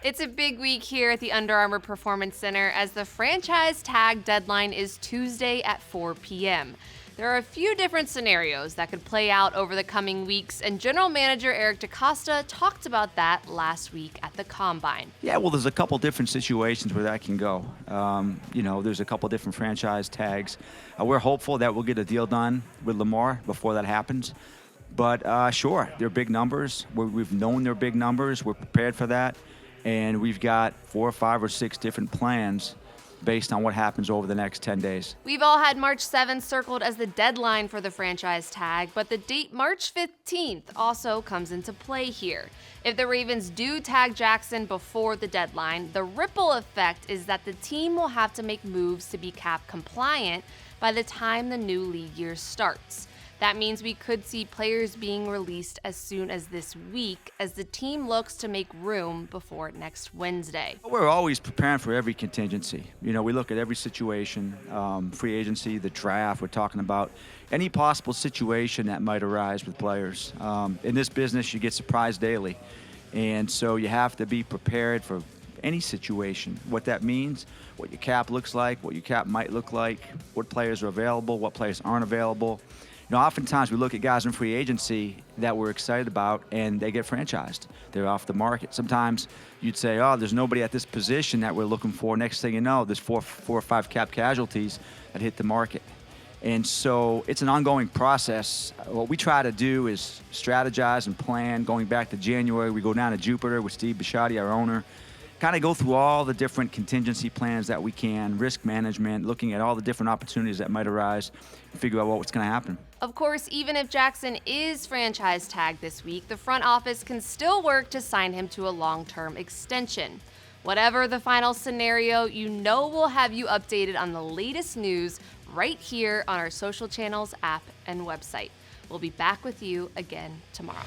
It's a big week here at the Under Armour Performance Center as the franchise tag deadline is Tuesday at 4 p.m. There are a few different scenarios that could play out over the coming weeks, and General Manager DeCosta talked about that last week at the Combine. Yeah, well, there's a couple different situations where that can go. There's a couple different franchise tags. We're hopeful that we'll get a deal done with Lamar before that happens. But sure, they're big numbers. We've known they're big numbers. We're prepared for that. And we've got 4 or 5 or 6 different plans based on what happens over the next 10 days. We've all had March 7th circled as the deadline for the franchise tag, but the date March 15th also comes into play here. If the Ravens do tag Jackson before the deadline, the ripple effect is that the team will have to make moves to be cap compliant by the time the new league year starts. That means we could see players being released as soon as this week as the team looks to make room before next Wednesday. We're always preparing for every contingency. We look at every situation, free agency, the draft. We're talking about any possible situation that might arise with players. In this business, you get surprised daily. And so you have to be prepared for any situation, what that means, what your cap looks like, what your cap might look like, what players are available, what players aren't available. Oftentimes we look at guys in free agency that we're excited about and they get franchised. They're off the market. Sometimes you'd say, oh, there's nobody at this position that we're looking for. Next thing you know, there's four or five cap casualties that hit the market. And so it's an ongoing process. What we try to do is strategize and plan. Going back to January, we go down to Jupiter with Steve Bisciotti, our owner, kind of go through all the different contingency plans that we can, risk management, looking at all the different opportunities that might arise, and figure out what's going to happen. Of course, even if Jackson is franchise tagged this week, the front office can still work to sign him to a long-term extension. Whatever the final scenario, we'll have you updated on the latest news right here on our social channels, app, and website. We'll be back with you again tomorrow.